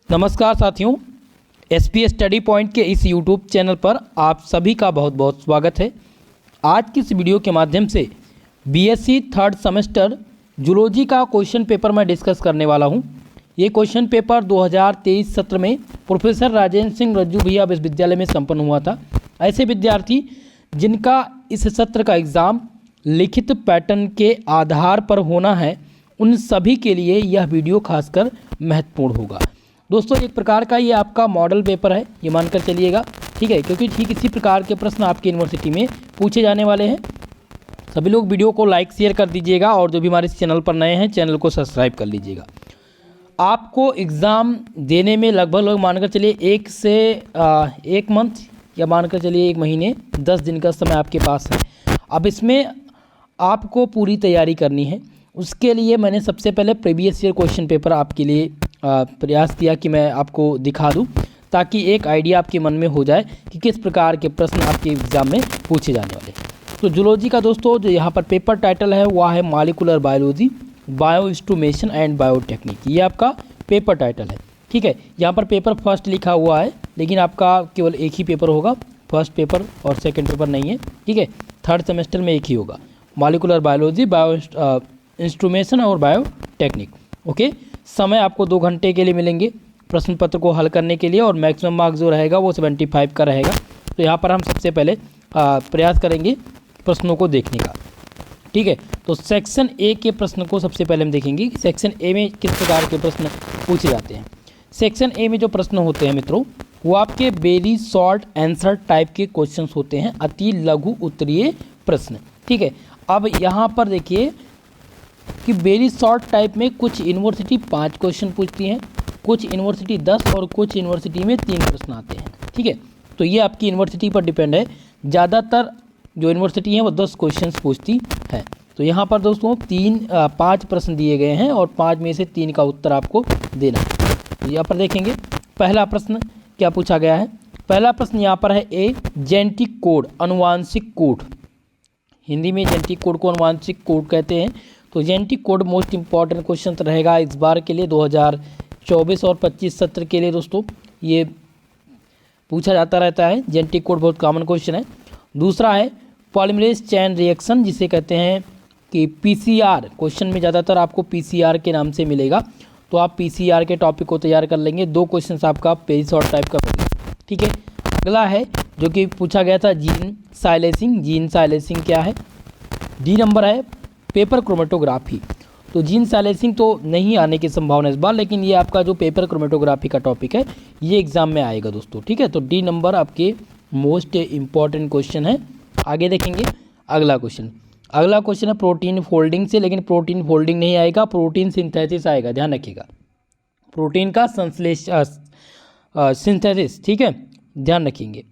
नमस्कार साथियों, SPS study point के इस यूट्यूब चैनल पर आप सभी का बहुत बहुत स्वागत है। आज की इस वीडियो के माध्यम से बीएससी थर्ड सेमेस्टर जूलॉजी का क्वेश्चन पेपर मैं डिस्कस करने वाला हूं। ये क्वेश्चन पेपर 2023 सत्र में प्रोफेसर राजेंद्र सिंह रज्जू भैया विश्वविद्यालय में संपन्न हुआ था। ऐसे विद्यार्थी जिनका इस सत्र का एग्ज़ाम लिखित पैटर्न के आधार पर होना है, उन सभी के लिए यह वीडियो खासकर महत्वपूर्ण होगा। दोस्तों, एक प्रकार का ये आपका मॉडल पेपर है, ये मानकर चलिएगा, ठीक है, क्योंकि ठीक इसी प्रकार के प्रश्न आपकी यूनिवर्सिटी में पूछे जाने वाले हैं। सभी लोग वीडियो को लाइक शेयर कर दीजिएगा और जो भी हमारे इस चैनल पर नए हैं, चैनल को सब्सक्राइब कर लीजिएगा। आपको एग्ज़ाम देने में लगभग मानकर चलिए एक मंथ या मानकर चलिए 1 महीने 10 दिन का समय आपके पास है। अब इसमें आपको पूरी तैयारी करनी है। उसके लिए मैंने सबसे पहले प्रीवियस ईयर क्वेश्चन पेपर आपके लिए प्रयास किया कि मैं आपको दिखा दूं, ताकि एक आइडिया आपके मन में हो जाए कि किस प्रकार के प्रश्न आपके एग्ज़ाम में पूछे जाने वाले। तो जूलॉजी का दोस्तों जो यहाँ पर पेपर टाइटल है वह है molecular biology, bio instrumentation and biotechnique. ये आपका पेपर टाइटल है, ठीक है। यहाँ पर पेपर फर्स्ट लिखा हुआ है, लेकिन आपका केवल एक ही पेपर होगा, फर्स्ट पेपर और सेकेंड पेपर नहीं है, ठीक है। थर्ड सेमेस्टर में एक ही होगा, मॉलिक्यूलर बायोलॉजी, बायो इंस्ट्रूमेंटेशन और बायोटेक्निक। ओके, समय आपको 2 घंटे के लिए मिलेंगे प्रश्न पत्र को हल करने के लिए, और मैक्सिमम मार्क्स जो रहेगा वो 75 का रहेगा। तो यहाँ पर हम सबसे पहले प्रयास करेंगे प्रश्नों को देखने का, ठीक है। तो सेक्शन ए के प्रश्न को सबसे पहले हम देखेंगे कि सेक्शन ए में किस प्रकार के प्रश्न पूछे जाते हैं। सेक्शन ए में जो प्रश्न होते हैं मित्रों, वो आपके वेरी शॉर्ट आंसर टाइप के क्वेश्चन होते हैं, अति लघु उत्तरीय प्रश्न, ठीक है। अब यहाँ पर देखिए कि वेरी शॉर्ट टाइप में कुछ यूनिवर्सिटी 5 क्वेश्चन पूछती हैं, कुछ यूनिवर्सिटी 10 और कुछ यूनिवर्सिटी में 3 प्रश्न आते हैं, ठीक है। तो ये आपकी यूनिवर्सिटी पर डिपेंड है। ज़्यादातर जो यूनिवर्सिटी हैं वो 10 क्वेश्चन पूछती हैं। तो यहाँ पर दोस्तों 5 प्रश्न दिए गए हैं और 5 में से 3 का उत्तर आपको देना है। तो यहाँ पर देखेंगे पहला प्रश्न क्या पूछा गया है। पहला प्रश्न यहाँ पर है ए जेनेटिक कोड, अनुवांशिक कोड। हिंदी में जेनेटिक कोड को अनुवांशिक कोड कहते हैं। तो genetic code most important question रहेगा इस बार के लिए, 2024 और 25 सत्र के लिए दोस्तों ये पूछा जाता रहता है। जेनेटिक कोड बहुत कॉमन क्वेश्चन है। दूसरा है पॉलीमरेज चेन रिएक्शन, जिसे कहते हैं कि पीसीआर। क्वेश्चन में ज़्यादातर आपको पीसीआर के नाम से मिलेगा, तो आप पीसीआर के टॉपिक को तैयार कर लेंगे। 2 क्वेश्चन आपका पेज शॉर्ट टाइप का बनेगा, ठीक है। अगला है जो कि पूछा गया था जीन साइलेंसिंग। जीन साइलेंसिंग क्या है। डी नंबर है पेपर क्रोमेटोग्राफी। तो जीन साइलेंसिंग तो नहीं आने की संभावना इस बार, लेकिन ये आपका जो पेपर क्रोमेटोग्राफी का टॉपिक है ये एग्जाम में आएगा दोस्तों, ठीक है। तो डी नंबर आपके मोस्ट इम्पॉर्टेंट क्वेश्चन है। आगे देखेंगे अगला क्वेश्चन। अगला क्वेश्चन है प्रोटीन फोल्डिंग से, लेकिन प्रोटीन फोल्डिंग नहीं आएगा, प्रोटीन सिंथेसिस आएगा, ध्यान रखिएगा। प्रोटीन का सिंथेसिस, ठीक है, ध्यान रखेंगे।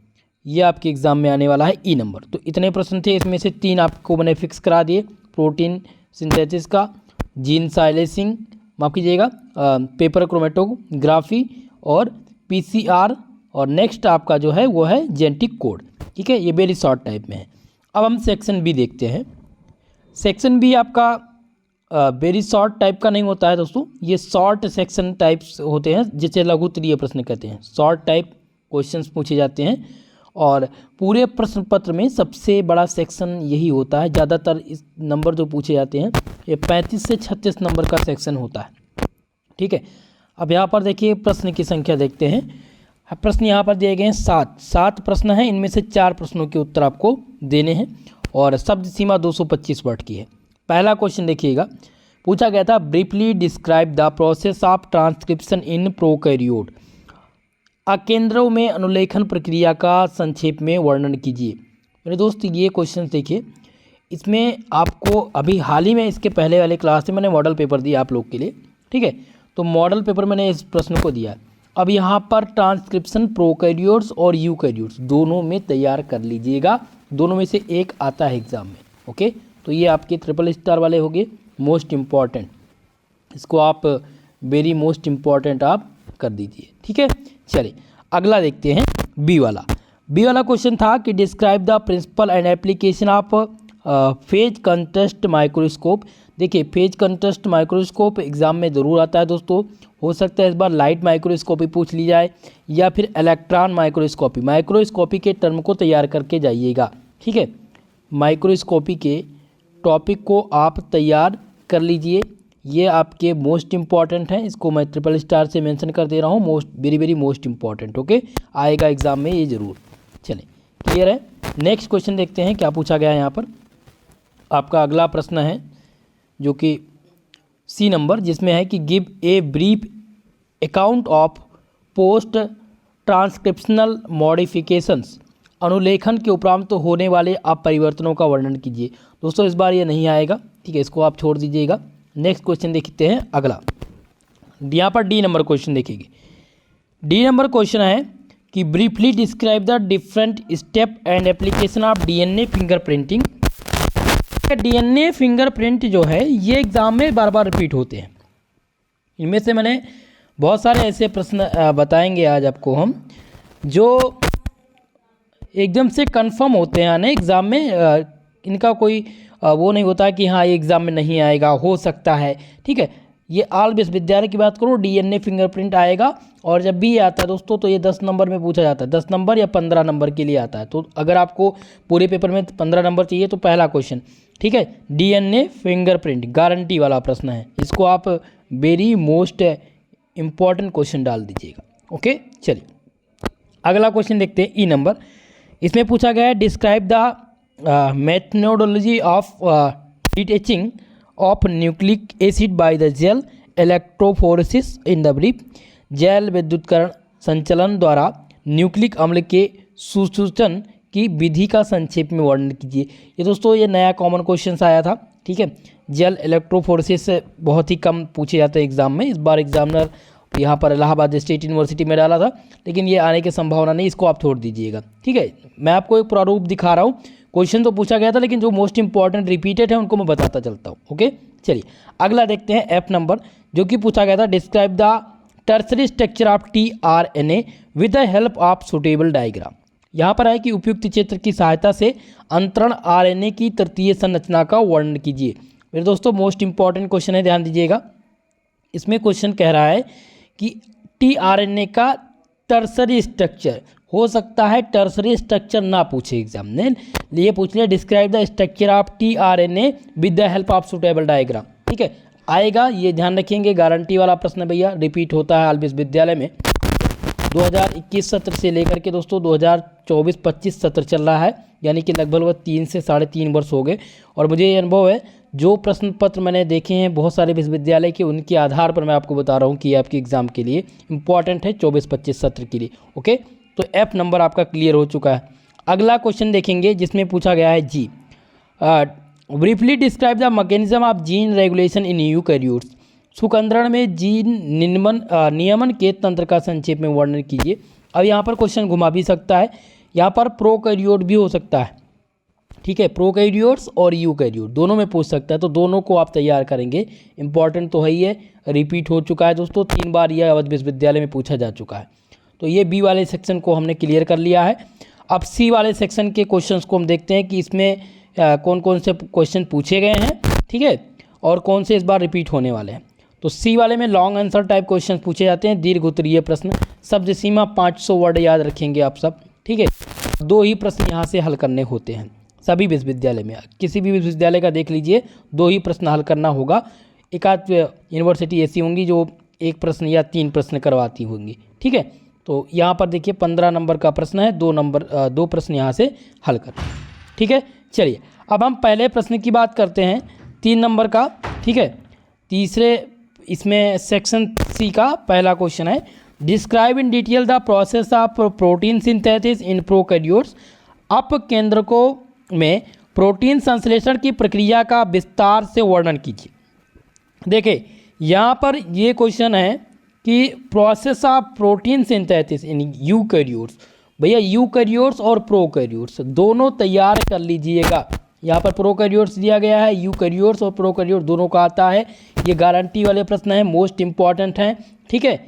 ये आपके एग्जाम में आने वाला है ई नंबर। तो इतने प्रश्न थे, इसमें से 3 आपको मैंने फिक्स करा दिए, प्रोटीन सिंथेसिस का, जीन साइलेंसिंग, माफ़ कीजिएगा, पेपर क्रोमेटोग्राफी और पीसीआर, और नेक्स्ट आपका जो है वो है जेनेटिक कोड, ठीक है। ये वेरी शॉर्ट टाइप में है। अब हम सेक्शन बी देखते हैं। सेक्शन बी आपका वेरी शॉर्ट टाइप का नहीं होता है दोस्तों, ये शॉर्ट सेक्शन टाइप्स होते हैं, जिसे लघु उत्तरीय प्रश्न कहते हैं। शॉर्ट टाइप क्वेश्चंस पूछे जाते हैं और पूरे प्रश्न पत्र में सबसे बड़ा सेक्शन यही होता है। ज़्यादातर इस नंबर जो पूछे जाते हैं ये 35 से 36 नंबर का सेक्शन होता है, ठीक है। अब यहाँ पर देखिए प्रश्न की संख्या देखते हैं। प्रश्न यहाँ पर दिए गए हैं 7 प्रश्न हैं, इनमें से 4 प्रश्नों के उत्तर आपको देने हैं और शब्द सीमा 225 वर्ड की है। पहला क्वेश्चन देखिएगा, पूछा गया था briefly describe the process of transcription in prokaryote. अकेंद्रों में अनुलेखन प्रक्रिया का संक्षेप में वर्णन कीजिए। मेरे दोस्त ये क्वेश्चन देखिए, इसमें आपको अभी हाल ही में इसके पहले वाले क्लास में मैंने मॉडल पेपर दिया आप लोग के लिए, ठीक है। तो मॉडल पेपर मैंने इस प्रश्न को दिया। अब यहाँ पर ट्रांसक्रिप्शन प्रोकैरियोट्स और यूकैरियोट्स दोनों में तैयार कर लीजिएगा, दोनों में से एक आता है एग्जाम में, ओके। तो ये आपके ट्रिपल स्टार वाले हो गए मोस्ट इम्पॉर्टेंट, इसको आप वेरी मोस्ट इम्पॉर्टेंट आप कर दीजिए, ठीक है। चलिए अगला देखते हैं बी वाला। बी वाला क्वेश्चन था कि describe the principle and application of phase contrast microscope. देखिए फेज कंट्रास्ट माइक्रोस्कोप एग्जाम में ज़रूर आता है दोस्तों, हो सकता है इस बार लाइट माइक्रोस्कोपी पूछ ली जाए या फिर इलेक्ट्रॉन माइक्रोस्कोपी। माइक्रोस्कोपी के टर्म को तैयार करके जाइएगा, ठीक है। माइक्रोस्कोपी के टॉपिक को आप तैयार कर लीजिए, ये आपके मोस्ट इम्पॉर्टेंट हैं। इसको मैं ट्रिपल स्टार से मेंशन कर दे रहा हूँ, most very very most important, okay. आएगा एग्जाम में ये ज़रूर। चलिए क्लियर है। नेक्स्ट क्वेश्चन देखते हैं क्या पूछा गया है यहाँ पर। आपका अगला प्रश्न है जो कि सी नंबर, जिसमें है कि give a brief account of post transcriptional modifications, अनुलेखन के उपरांत तो होने वाले आप परिवर्तनों का वर्णन कीजिए। दोस्तों इस बार ये नहीं आएगा, ठीक है, इसको आप छोड़ दीजिएगा। नेक्स्ट क्वेश्चन देखते हैं अगला। यहाँ पर डी नंबर क्वेश्चन देखिए। डी नंबर क्वेश्चन है कि briefly describe the different step and application of DNA fingerprinting. DNA fingerprint जो है ये एग्जाम में बार बार रिपीट होते हैं। इनमें से मैंने बहुत सारे ऐसे प्रश्न बताएंगे आज आपको हम, जो एकदम से कंफर्म होते हैं, यानी एग्ज़ाम में इनका कोई वो नहीं होता कि हाँ ये एग्ज़ाम में नहीं आएगा, हो सकता है, ठीक है। ये आल विश्वविद्यालय की बात करूँ, डीएनए फिंगरप्रिंट आएगा, और जब भी ये आता है दोस्तों तो ये 10 नंबर में पूछा जाता है, 10 नंबर या 15 नंबर के लिए आता है। तो अगर आपको पूरे पेपर में 15 नंबर चाहिए तो पहला क्वेश्चन, ठीक है, डीएनए फिंगरप्रिंट गारंटी वाला प्रश्न है, इसको आप वेरी मोस्ट इम्पॉर्टेंट क्वेश्चन डाल दीजिएगा, ओके। चलिए अगला क्वेश्चन देखते हैं, ई नंबर। इसमें पूछा गया है describe the methodology of detaching of nucleic acid by the gel electrophoresis in the brief. Gel विद्युतकरण संचलन द्वारा न्यूक्लिक अम्ल के सुसूचन की विधि का संक्षेप में वर्णन कीजिए। ये दोस्तों ये नया कॉमन क्वेश्चन आया था, ठीक है। जेल इलेक्ट्रोफोरेसिस बहुत ही कम पूछे जाते हैं एग्जाम में। इस बार एग्जामिनर यहाँ पर इलाहाबाद स्टेट यूनिवर्सिटी में डाला था, लेकिन ये आने की संभावना नहीं, इसको आप छोड़ दीजिएगा, ठीक है। मैं आपको एक प्रारूप दिखा रहा हूँ, क्वेश्चन तो पूछा गया था लेकिन जो मोस्ट इंपॉर्टेंट रिपीटेड है उनको मैं बताता चलता हूँ, ओके। चलिए अगला देखते हैं एफ नंबर, जो कि पूछा गया था describe the tertiary structure of tRNA with the help of suitable diagram. यहाँ पर है कि उपयुक्त क्षेत्र की सहायता से अंतरण आरएनए की तृतीय संरचना का वर्णन कीजिए। मेरे दोस्तों मोस्ट इंपॉर्टेंट क्वेश्चन है, ध्यान दीजिएगा। इसमें क्वेश्चन कह रहा है कि टीआरएनए का टर्सरी स्ट्रक्चर, हो सकता है टर्सरी स्ट्रक्चर ना पूछे एग्जाम ने, लिए पूछ लिया describe the structure of tRNA with the help of suitable diagram, ठीक है, आएगा। ये ध्यान रखेंगे, गारंटी वाला प्रश्न भैया, रिपीट होता है आल विश्वविद्यालय में। 2021 सत्र से लेकर के दोस्तों 2024-25 सत्र चल रहा है, यानी कि लगभग 3 से 3.5 वर्ष हो गए। और मुझे ये अनुभव है, जो प्रश्न पत्र मैंने देखे हैं बहुत सारे विश्वविद्यालय के, उनके आधार पर मैं आपको बता रहा हूँ कि ये आपके एग्जाम के लिए इंपॉर्टेंट है 24-25 सत्र के लिए, ओके। तो एफ नंबर आपका क्लियर हो चुका है। अगला क्वेश्चन देखेंगे जिसमें पूछा गया है जी, briefly describe the mechanism of gene regulation in eukaryotes. सुकंद्रण में जीन नियमन के तंत्र का संक्षेप में वर्णन कीजिए। अब यहाँ पर क्वेश्चन घुमा भी सकता है, यहाँ पर प्रोकैरियोट भी हो सकता है, ठीक है, प्रोकैरियोट्स और यूकैरियोट दोनों में पूछ सकता है, तो दोनों को आप तैयार करेंगे। इंपॉर्टेंट तो है ही है, रिपीट हो चुका है दोस्तों, 3 बार यह अवध विश्वविद्यालय में पूछा जा चुका है। तो ये बी वाले सेक्शन को हमने क्लियर कर लिया है। अब सी वाले सेक्शन के क्वेश्चंस को हम देखते हैं कि इसमें कौन कौन से क्वेश्चन पूछे गए हैं, ठीक है, और कौन से इस बार रिपीट होने वाले हैं। तो सी वाले में लॉन्ग आंसर टाइप क्वेश्चन पूछे जाते हैं, दीर्घ उत्तरीय प्रश्न, शब्द सीमा 500 वर्ड याद रखेंगे आप सब, ठीक है। 2 ही प्रश्न यहाँ से हल करने होते हैं सभी विश्वविद्यालय में, किसी भी विश्वविद्यालय का देख लीजिए, 2 ही प्रश्न हल करना होगा। एक आध यूनिवर्सिटी ऐसी होंगी जो 1 प्रश्न या 3 प्रश्न करवाती होंगी, ठीक है। तो यहाँ पर देखिए 15 नंबर का प्रश्न है, 2 प्रश्न यहाँ से हल कर, ठीक है। चलिए अब हम पहले प्रश्न की बात करते हैं, 3 नंबर का, ठीक है। तीसरे इसमें सेक्शन सी का पहला क्वेश्चन है describe in detail the process of protein synthesis in prokaryotes. अप केंद्रकों में प्रोटीन संश्लेषण की प्रक्रिया का विस्तार से वर्णन कीजिए। देखिए यहाँ पर ये क्वेश्चन है कि process of protein synthesis in eukaryotes, भैया यूकैरियोट्स और प्रोकैरियोट्स दोनों तैयार कर लीजिएगा। यहाँ पर प्रोकैरियोट्स दिया गया है, यूकैरियोट्स और प्रोकैरियोट्स दोनों का आता है। ये गारंटी वाले प्रश्न हैं, मोस्ट इंपॉर्टेंट हैं, ठीक है,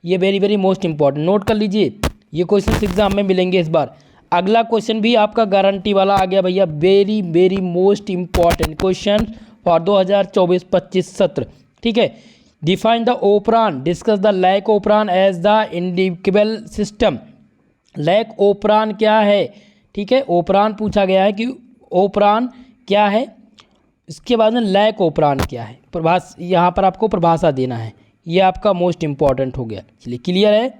ये very very most important, note कर लीजिए, ये क्वेश्चन एग्जाम में मिलेंगे इस बार। अगला क्वेश्चन भी आपका गारंटी वाला आ गया भैया, very very most important question for 2024-25 सत्र, ठीक है। Define the operon, discuss the lac operon as the individual system. Lac operon क्या है, ठीक है, ओपरान पूछा गया है कि ओपरान क्या है, इसके बाद में लैक ओपरान क्या है, प्रभास यहाँ पर आपको परिभाषा देना है, ये आपका मोस्ट इंपॉर्टेंट हो गया। चलिए क्लियर है,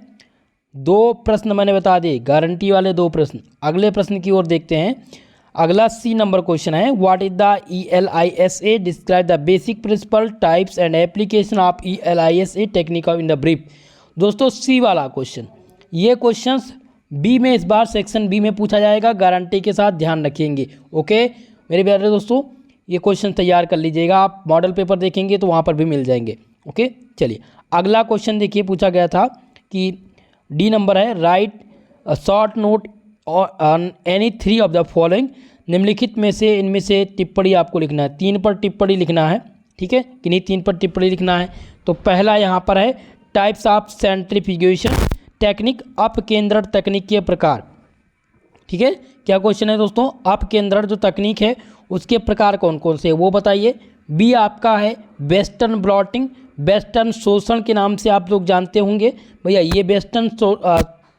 2 प्रश्न मैंने बता दिए, गारंटी वाले 2 प्रश्न। अगले प्रश्न की ओर देखते हैं। अगला सी नंबर क्वेश्चन है, what is the ELISA, describe the basic principle types and application of ELISA technique of in the brief. दोस्तों सी वाला क्वेश्चन, ये क्वेश्चंस बी में इस बार सेक्शन बी में पूछा जाएगा, गारंटी के साथ, ध्यान रखेंगे। ओके मेरे प्यारे दोस्तों, ये क्वेश्चन तैयार कर लीजिएगा, आप मॉडल पेपर देखेंगे तो वहाँ पर भी मिल जाएंगे। ओके चलिए अगला क्वेश्चन देखिए, पूछा गया था कि डी नंबर है, right short note on any 3 of the following. निम्नलिखित में से इनमें से टिप्पणी आपको लिखना है, 3 पर टिप्पणी लिखना है, ठीक है, किन्हीं 3 पर टिप्पणी लिखना है। तो पहला यहाँ पर है टाइप्स ऑफ सेंट्रीफ्यूगेशन टेक्निक, अपकेंद्रण तकनीक के प्रकार, ठीक है। क्या क्वेश्चन है दोस्तों, अपकेंद्रण जो तकनीक है उसके प्रकार कौन कौन से है वो बताइए। बी आपका है वेस्टर्न ब्लॉटिंग, वेस्टर्न शोषण के नाम से आप लोग जानते होंगे भैया, ये वेस्टर्न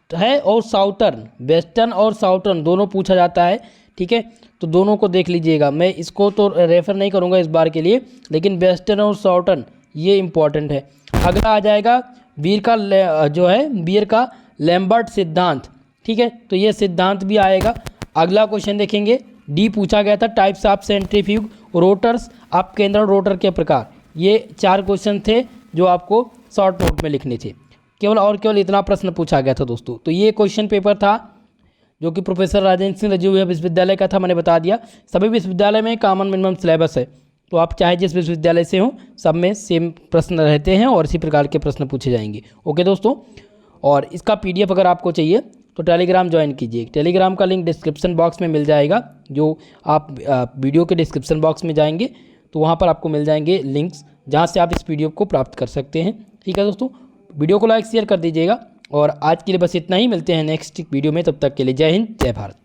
है, और साउथर्न, वेस्टर्न और साउथर्न दोनों पूछा जाता है, ठीक है, तो दोनों को देख लीजिएगा। मैं इसको तो रेफर नहीं करूँगा इस बार के लिए, लेकिन वेस्टर्न और साउथर्न ये इंपॉर्टेंट है। अगला आ जाएगा बीयर का जो है बीयर का लैम्बर्ट सिद्धांत, ठीक है, तो ये सिद्धांत भी आएगा। अगला क्वेश्चन देखेंगे, डी पूछा गया था टाइप्स ऑफ सेंट्रीफ्यूग रोटर्स, अपकेंद्रण रोटर के प्रकार। ये 4 क्वेश्चन थे जो आपको शॉर्ट नोट में लिखने थे, केवल इतना प्रश्न पूछा गया था दोस्तों। तो ये क्वेश्चन पेपर था जो कि प्रोफेसर राजेंद्र सिंह रजू विश्वविद्यालय का था, मैंने बता दिया। सभी विश्वविद्यालय में कॉमन मिनिमम सिलेबस है, तो आप चाहे जिस विश्वविद्यालय से हो सब में सेम प्रश्न रहते हैं और इसी प्रकार के प्रश्न पूछे जाएंगे। ओके दोस्तों, और इसका PDF अगर आपको चाहिए तो टेलीग्राम ज्वाइन कीजिए। टेलीग्राम का लिंक डिस्क्रिप्शन बॉक्स में मिल जाएगा, जो आप वीडियो के डिस्क्रिप्शन बॉक्स में जाएंगे तो वहाँ पर आपको मिल जाएंगे लिंक्स, जहाँ से आप इस PDF को प्राप्त कर सकते हैं। ठीक है दोस्तों, वीडियो को लाइक शेयर कर दीजिएगा, और आज के लिए बस इतना ही। मिलते हैं नेक्स्ट वीडियो में, तब तक के लिए जय हिंद जय भारत।